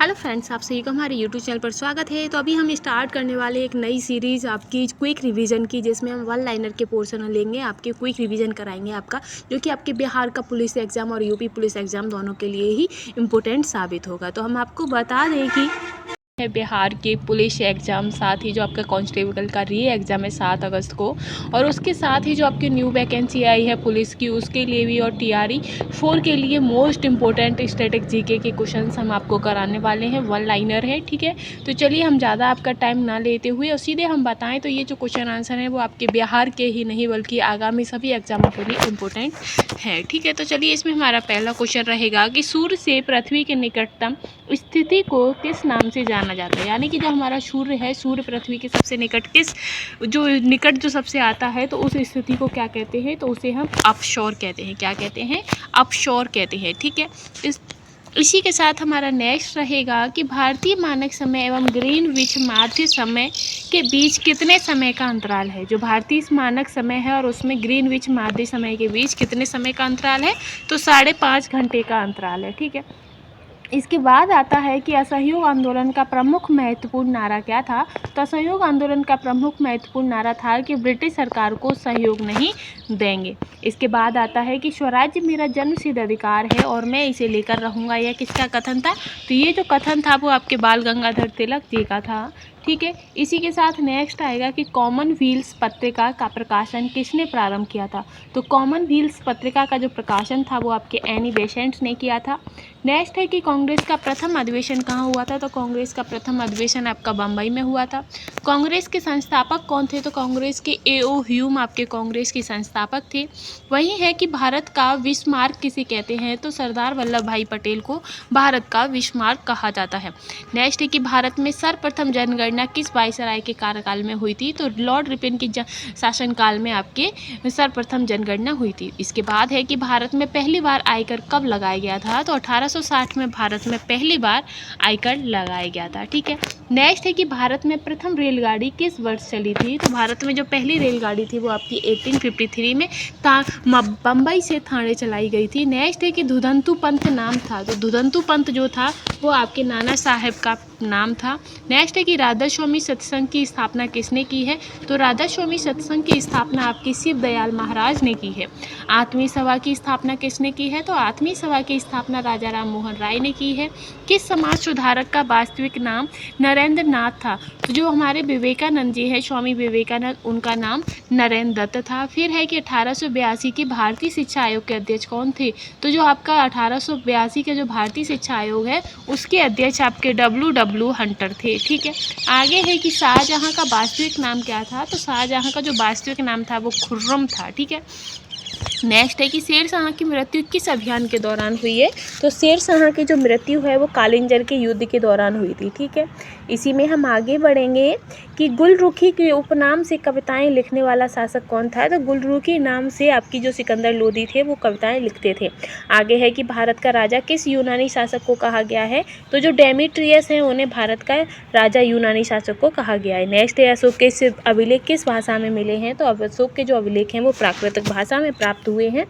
Hello friends, आप सभी को हमारे यूट्यूब चैनल पर स्वागत है। तो अभी हम स्टार्ट करने वाले एक नई सीरीज़ आपकी क्विक रिवीजन की, जिसमें हम वन लाइनर के पोर्शन लेंगे, आपके क्विक रिवीजन कराएंगे आपका, जो कि आपके बिहार का पुलिस एग्ज़ाम और यूपी पुलिस एग्ज़ाम दोनों के लिए ही इम्पोर्टेंट साबित होगा। तो हम आपको बता दें कि है बिहार के पुलिस एग्ज़ाम, साथ ही जो आपका कांस्टेबल का री एग्ज़ाम है 7 अगस्त को, और उसके साथ ही जो आपकी न्यू वैकेंसी आई है पुलिस की, उसके लिए भी, और TRE 4 के लिए मोस्ट इम्पोर्टेंट स्टैटिक GK के क्वेश्चंस हम आपको कराने वाले हैं। वन लाइनर है, ठीक है। तो चलिए हम ज़्यादा आपका टाइम ना लेते हुए और सीधे हम बताएं तो ये जो क्वेश्चन आंसर है वो आपके बिहार के ही नहीं बल्कि आगामी सभी एग्जामों के लिए इम्पोर्टेंट है, ठीक है। तो चलिए इसमें हमारा पहला क्वेश्चन रहेगा कि सूर्य से पृथ्वी के निकटतम स्थिति को किस नाम से जाना जाता है। यानी कि जो हमारा सूर्य है, सूर्य पृथ्वी के सबसे निकट जो सबसे आता है, तो उस स्थिति को क्या कहते हैं, तो उसे हम अपशोर कहते हैं। क्या कहते हैं? अपशोर कहते हैं, ठीक है। इसी के साथ हमारा नेक्स्ट रहेगा कि भारतीय मानक समय एवं ग्रीनविच माध्य समय के बीच कितने समय का अंतराल है। जो भारतीय मानक समय है और उसमें ग्रीनविच माध्य समय के बीच कितने समय का अंतराल है, तो 5.5 घंटे का अंतराल है, ठीक है। इसके बाद आता है कि असहयोग आंदोलन का प्रमुख महत्वपूर्ण नारा क्या था। तो असहयोग आंदोलन का प्रमुख महत्वपूर्ण नारा था कि ब्रिटिश सरकार को सहयोग नहीं देंगे। इसके बाद आता है कि स्वराज्य मेरा जन्मसिद्ध अधिकार है और मैं इसे लेकर रहूँगा। यह किसका कथन था? तो ये जो कथन था वो आपके बाल गंगाधर तिलक जी का था, ठीक है। इसी के साथ नेक्स्ट आएगा कि कॉमनवेल्थ पत्रिका का प्रकाशन किसने प्रारंभ किया था। तो कॉमनवेल्थ पत्रिका का जो प्रकाशन था वो आपके एनी बेसेंट ने किया था। नेक्स्ट है कि कांग्रेस का प्रथम अधिवेशन कहाँ हुआ था। तो कांग्रेस का प्रथम अधिवेशन आपका बम्बई में हुआ था। कांग्रेस के संस्थापक कौन थे। तो कांग्रेस के A.O. ह्यूम आपके कांग्रेस के संस्थापक थे। वही है कि भारत का विस्मार्क किसे कहते हैं। तो सरदार वल्लभ भाई पटेल को भारत का विस्मार्क कहा जाता है। नेक्स्ट है कि भारत में सर्वप्रथम जनगणना किस वायसराय के कार्यकाल में हुई थी। तो लॉर्ड रिपन के शासनकाल में आपके सर्वप्रथम जनगणना हुई थी। इसके बाद है कि भारत में पहली बार आयकर कब लगाया गया था। तो 1860 में भारत में पहली बार आयकर लगाया गया था, ठीक है। नेक्स्ट है कि भारत में प्रथम रेलगाड़ी किस वर्ष चली थी। तो भारत में जो पहली रेलगाड़ी थी वो आपकी 1853 में बम्बई से थाने चलाई गई थी। नेक्स्ट है कि दुधंतु पंथ नाम था। तो दुधंतु पंथ जो था वो आपके नाना साहेब का नाम था। नेक्स्ट है कि राधा स्वामी सत्संग की स्थापना किसने की है। तो राधा स्वामी सत्संग की स्थापना आपके शिव दयाल महाराज ने की है। आत्मीय सभा की स्थापना किसने की है। तो आत्मीय सभा की स्थापना राजा राम मोहन राय ने की है। किस समाज सुधारक का वास्तविक नाम नरेंद्र नाथ था। तो जो हमारे विवेकानंद जी है, स्वामी विवेकानंद, उनका नाम नरेंद्र दत्त था। फिर है कि 1882 की भारतीय शिक्षा आयोग के अध्यक्ष कौन थे। तो जो आपका 1882 के जो भारतीय शिक्षा आयोग है उसके अध्यक्ष आपके W हंटर थे, ठीक है। आगे है कि शाहजहां का वास्तविक नाम क्या था। तो शाहजहां का जो वास्तविक नाम था वो खुर्रम था, ठीक है। नेक्स्ट है कि शेरशाह की मृत्यु किस अभियान के दौरान हुई है। तो शेरशाह की जो मृत्यु है वो कालिंजर के युद्ध के दौरान हुई थी, ठीक है। इसी में हम आगे बढ़ेंगे कि गुलरुखी के उपनाम से कविताएं लिखने वाला शासक कौन था। तो गुलरुखी नाम से आपकी जो सिकंदर लोदी थे वो कविताएं लिखते थे। आगे है कि भारत का राजा किस यूनानी शासक को कहा गया है। तो जो डेमेट्रियस हैं उन्हें भारत का राजा यूनानी शासक को कहा गया है। नेक्स्ट है अशोक के अभिलेख किस भाषा में मिले हैं। तो अशोक के जो अभिलेख हैं वो प्राकृतिक भाषा में प्राप्त हुए हैं।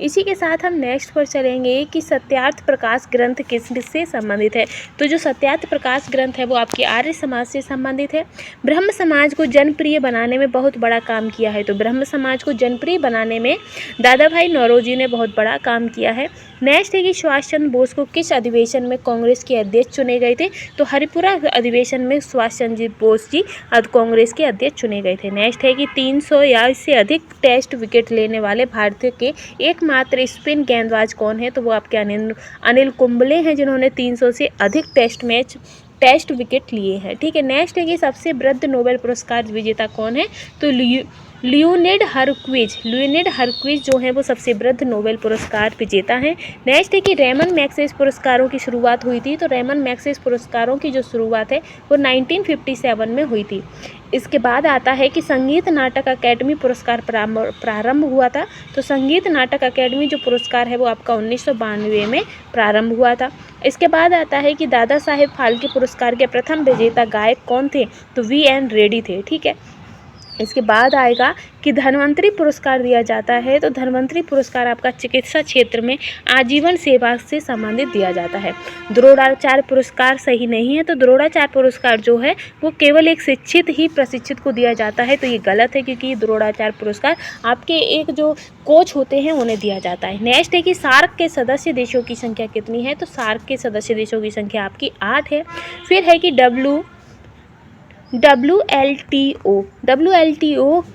इसी के साथ हम नेक्स्ट पर चलेंगे कि सत्यार्थ प्रकाश ग्रंथ किससे संबंधित है। तो जो सत्यार्थ प्रकाश ग्रंथ है वो आपके आर्य समाज से संबंधित है। ब्रह्म समाज को जनप्रिय बनाने में बहुत बड़ा काम किया है। तो ब्रह्म समाज को जनप्रिय बनाने में दादा भाई नौरोजी ने बहुत बड़ा काम किया है। नेक्स्ट है कि सुभाष चंद्र बोस को किस अधिवेशन में कांग्रेस के अध्यक्ष चुने गए थे। तो हरिपुरा अधिवेशन में सुभाष चंद्र बोस जी कांग्रेस के अध्यक्ष चुने गए थे। नेक्स्ट है कि 300 या इससे अधिक टेस्ट विकेट लेने वाले भारतीय के एकमात्र स्पिन गेंदबाज कौन है। तो वो आपके अनिल कुंबले हैं, जिन्होंने 300 से अधिक टेस्ट विकेट लिए हैं, ठीक है। नेक्स्ट है कि सबसे वृद्ध नोबेल पुरस्कार विजेता कौन है। तो लियोनिड हरक्विज जो है वो सबसे वृद्ध नोबेल पुरस्कार विजेता हैं। नेक्स्ट है कि रेमन मैग्सेसे पुरस्कारों की शुरुआत हुई थी। तो रेमन मैग्सेसे पुरस्कारों की जो शुरुआत है वो 1957 में हुई थी। इसके बाद आता है कि संगीत नाटक अकेडमी पुरस्कार प्रारंभ हुआ था। तो संगीत नाटक अकेडमी जो पुरस्कार है वो आपका 1992 में प्रारंभ हुआ था। इसके बाद आता है कि दादा साहेब फाल्के पुरस्कार के प्रथम विजेता गायक कौन थे। तो V.N. रेड्डी थे, ठीक है। इसके बाद आएगा कि धन्वंतरी पुरस्कार दिया जाता है। तो धन्वंतरी पुरस्कार आपका चिकित्सा क्षेत्र में आजीवन सेवा से संबंधित दिया जाता है। द्रोणाचार्य पुरस्कार सही नहीं है। तो द्रोणाचार्य पुरस्कार जो है वो केवल एक शिक्षित ही प्रशिक्षित को दिया जाता है। तो ये गलत है, क्योंकि द्रोणाचार्य पुरस्कार आपके एक जो कोच होते हैं उन्हें दिया जाता है। नेक्स्ट है कि सार्क के सदस्य देशों की संख्या कितनी है। तो सार्क के सदस्य देशों की संख्या आपकी 8 है। फिर है कि WLTO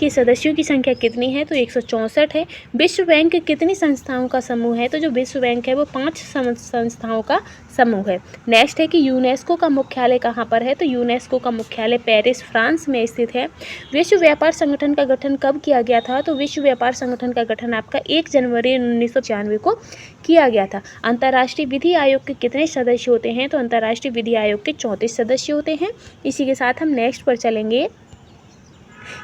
के सदस्यों की संख्या कितनी है। तो 164 है। विश्व बैंक कितनी संस्थाओं का समूह है। तो जो विश्व बैंक है वो 5 संस्थाओं का समूह है। नेक्स्ट है कि यूनेस्को का मुख्यालय कहाँ पर है। तो यूनेस्को का मुख्यालय पेरिस, फ्रांस में स्थित है। विश्व व्यापार संगठन का गठन कब किया गया था। तो विश्व व्यापार संगठन का गठन आपका 1 जनवरी 1996 को किया गया था। अंतर्राष्ट्रीय विधि आयोग के कितने सदस्य होते हैं। तो अंतर्राष्ट्रीय विधि आयोग के 34 सदस्य होते हैं। इसी के साथ हम नेक्स्ट पर चलेंगे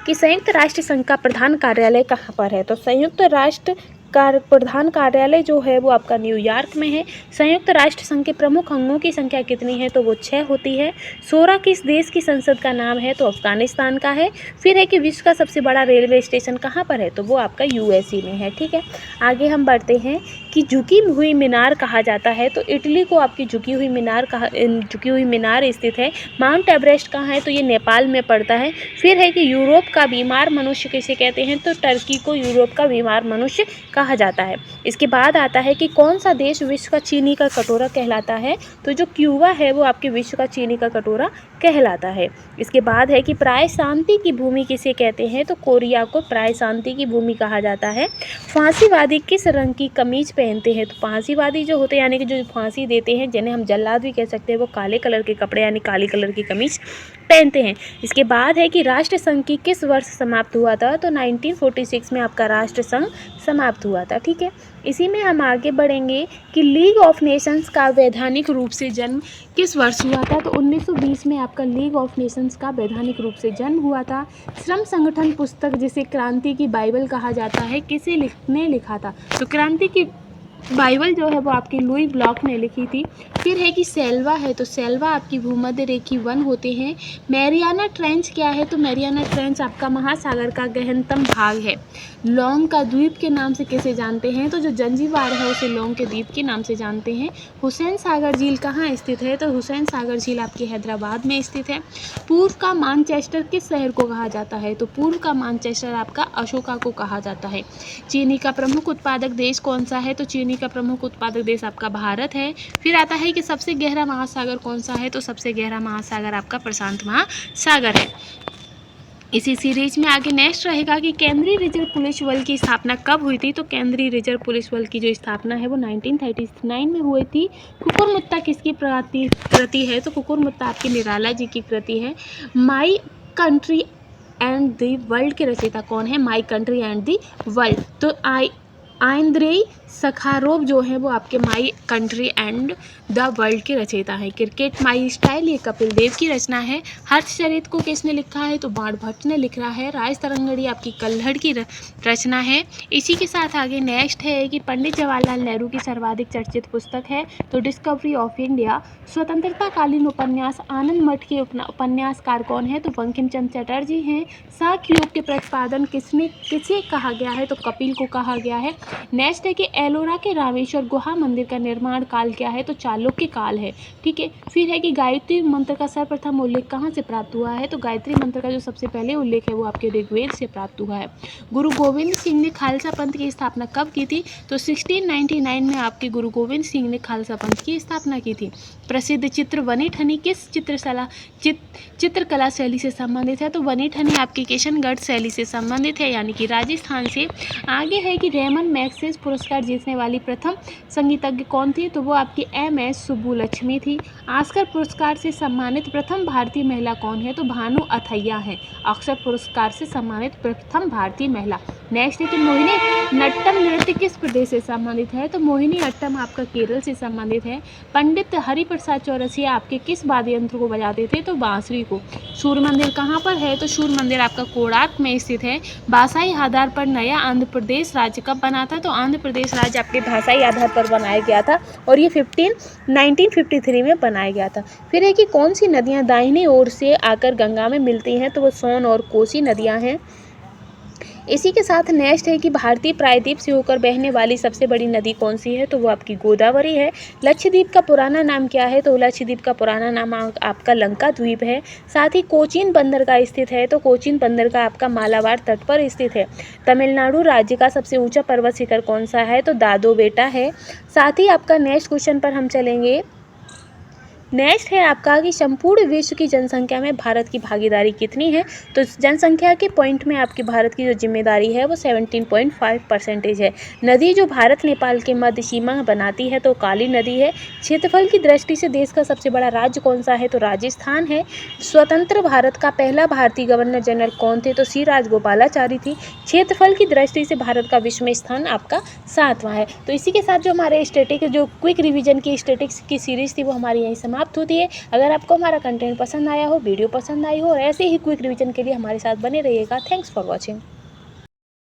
कि संयुक्त राष्ट्र संघ का प्रधान कार्यालय कहाँ पर है। तो संयुक्त राष्ट्र का प्रधान कार्यालय जो है वो आपका न्यूयॉर्क में है। संयुक्त राष्ट्र संघ के प्रमुख अंगों की संख्या कितनी है। तो वो 6 होती है। 16 किस देश की संसद का नाम है। तो अफगानिस्तान का है। फिर है कि विश्व का सबसे बड़ा रेलवे स्टेशन कहाँ पर है। तो वो आपका यूएसए में है। ठीक है, आगे हम बढ़ते हैं कि झुकी हुई मीनार कहा जाता है। तो इटली को आपकी झुकी हुई मीनार स्थित है। माउंट एवरेस्ट कहाँ है। तो ये नेपाल में पड़ता है। फिर है कि यूरोप का बीमार मनुष्य किसे कहते हैं। तो टर्की को यूरोप का बीमार मनुष्य कहा जाता है। इसके बाद आता है कि कौन सा देश विश्व का चीनी का कटोरा कहलाता है। तो जो क्यूबा है वो आपके विश्व का चीनी का कटोरा कहलाता है। इसके बाद है कि प्राय शांति की भूमि किसे कहते हैं। तो कोरिया को प्राय शांति की भूमि कहा जाता है। फांसीवादी किस रंग की कमीज पहनते हैं। तो फांसीवादी जो होते हैं यानी कि जो फांसी देते हैं, जिन्हें हम जल्लाद भी कह सकते हैं, वो काले कलर के कपड़े यानी काली कलर की कमीज पहनते हैं। इसके बाद है कि राष्ट्र संघ की किस वर्ष समाप्त हुआ था। तो 1946 में आपका राष्ट्र संघ समाप्त हुआ था। ठीक है, इसी में हम आगे बढ़ेंगे कि लीग ऑफ नेशंस का वैधानिक रूप से जन्म किस वर्ष हुआ था। तो 1920 में आपका लीग ऑफ नेशंस का वैधानिक रूप से जन्म हुआ था। श्रम संगठन पुस्तक जिसे क्रांति की बाइबल कहा जाता है, किसे लिखा था। तो क्रांति की बाइबल जो है वो आपकी लुई ब्लॉक ने लिखी थी। फिर है कि सेल्वा है। तो सेल्वा आपकी भूमध्य रेखी वन होते हैं। मैरियाना ट्रेंच क्या है। तो मैरियाना ट्रेंच आपका महासागर का गहनतम भाग है। लौंग का द्वीप के नाम से किसे जानते हैं। तो जो जंजीबार है उसे लौंग के द्वीप के नाम से जानते हैं। हुसैन सागर झील कहाँ स्थित है। तो हुसैन सागर झील आपके हैदराबाद में स्थित है। पूर्व का मानचेस्टर किस शहर को कहा जाता है। तो पूर्व का मानचेस्टर आपका अशोका को कहा जाता है। चीनी का प्रमुख उत्पादक देश कौन सा है। तो चीनी का प्रमुख उत्पादक देश आपका भारत है। फिर आता है कि सबसे गहरा महासागर कौन सा है। तो सबसे गहरा महासागर आपका प्रशांत महासागर है। इसी सीरीज में आगे नेक्स्ट रहेगा कि केंद्रीय रिजर्व पुलिस बल की स्थापना कब हुई थी। तो केंद्रीय रिजर्व पुलिस बल की जो स्थापना है वो 1939 में हुई थी। कुकुरमुत्ता किसकी कृति है। तो कुकुरमुत्ता आपकी निराला जी की कृति है। My country and the world के रचयिता कौन है। My country and the world. तो आंद्रेई सखारोव जो है वो आपके my country and the world के रचयिता है। क्रिकेट माई स्टाइल ये कपिल देव की रचना है। हर्षचरित को किसने लिखा है। तो बाणभट्ट ने लिखा है। राज तरंगड़ी आपकी कल्हड़ की रचना है। इसी के साथ आगे नेक्स्ट है कि पंडित जवाहरलाल नेहरू की सर्वाधिक चर्चित पुस्तक है। तो डिस्कवरी ऑफ इंडिया। स्वतंत्रता कालीन उपन्यास आनंद मठ के उपन्यासकार कौन है। तो बंकिम चंद्र चटर्जी हैं। साक्य योग के प्रतिपादन किसे कहा गया है। तो कपिल को कहा गया है। नेक्स्ट है कि एलोरा के रामेश्वर गुहा मंदिर का निर्माण काल क्या है। तो चालुक्य काल है। ठीक है, फिर है कि गायत्री मंत्र का सर्वप्रथम उल्लेख कहाँ से प्राप्त हुआ है। तो गायत्री मंत्र का जो सबसे पहले उल्लेख है वो आपके ऋग्वेद से प्राप्त हुआ है। गुरु गोविंद सिंह ने खालसा पंथ की स्थापना कब की थी। तो 1699 में आपके गुरु गोविंद सिंह ने खालसा पंथ की स्थापना की थी। प्रसिद्ध चित्र वनी ठनी किस चित्रकला शैली से संबंधित है। तो वनी ठनी आपकी किशनगढ़ शैली से संबंधित है, यानी कि राजस्थान से। आगे है कि रेमन मैग्सेसे पुरस्कार जीतने वाली प्रथम संगीतज्ञ कौन थी। तो वो आपकी MS सुब्बुलक्ष्मी थी। ऑस्कर पुरस्कार से सम्मानित प्रथम भारतीय महिला कौन है। तो भानु अथैया है। ऑस्कर पुरस्कार से सम्मानित प्रथम भारतीय महिला। नेक्स्ट है कि मोहिनीअट्टम नृत्य किस प्रदेश से संबंधित है? तो मोहिनीअट्टम आपका केरल से संबंधित है। पंडित हरिप्रसाद चौरसिया आपके किस वाद्य यंत्र को बजाते थे? तो बांसुरी को। सूर्य मंदिर कहाँ पर है? तो सूर्य मंदिर आपका कोणार्क में स्थित है। भाषाई आधार पर नया आंध्र प्रदेश राज्य कब बना था? तो आंध्र प्रदेश राज्य आपके भाषाई आधार पर बनाया गया था और ये 1953 में बनाया गया था। फिर है कि कौन सी नदियाँ दाहिनी ओर से आकर गंगा में मिलती हैं? तो वो सोन और कोसी नदियाँ हैं। इसी के साथ नेक्स्ट है कि भारतीय प्रायद्वीप से होकर बहने वाली सबसे बड़ी नदी कौन सी है? तो वो आपकी गोदावरी है। लक्षद्वीप का पुराना नाम क्या है? तो लक्षद्वीप का पुराना नाम आपका लंका द्वीप है। साथ ही कोचीन बंदर का स्थित है, तो कोचीन बंदर का आपका मालाबार तट पर स्थित है। तमिलनाडु राज्य का सबसे ऊंचा पर्वत शिखर कौन सा है? तो दादो बेटा है। साथ ही आपका नेक्स्ट क्वेश्चन पर हम चलेंगे। नेक्स्ट है आपका कि संपूर्ण विश्व की जनसंख्या में भारत की भागीदारी कितनी है? तो जनसंख्या के पॉइंट में आपकी भारत की जो जिम्मेदारी है वो 17.5% है। नदी जो भारत नेपाल के मध्य सीमा बनाती है तो काली नदी है। क्षेत्रफल की दृष्टि से देश का सबसे बड़ा राज्य कौन सा है? तो राजस्थान है। स्वतंत्र भारत का पहला भारतीय गवर्नर जनरल कौन थे? तो सी राजगोपालाचारी थी। क्षेत्रफल की दृष्टि से भारत का विश्व में स्थान आपका 7वां है। तो इसी के साथ जो हमारे स्टैटिक जो क्विक रिवीजन की स्टैटिक्स की सीरीज थी वो हमारी यहीं समाप्त होती है। अगर आपको हमारा कंटेंट पसंद आया हो, वीडियो पसंद आई हो और ऐसे ही क्विक रिवीजन के लिए हमारे साथ बने रहिएगा। Thanks for watching.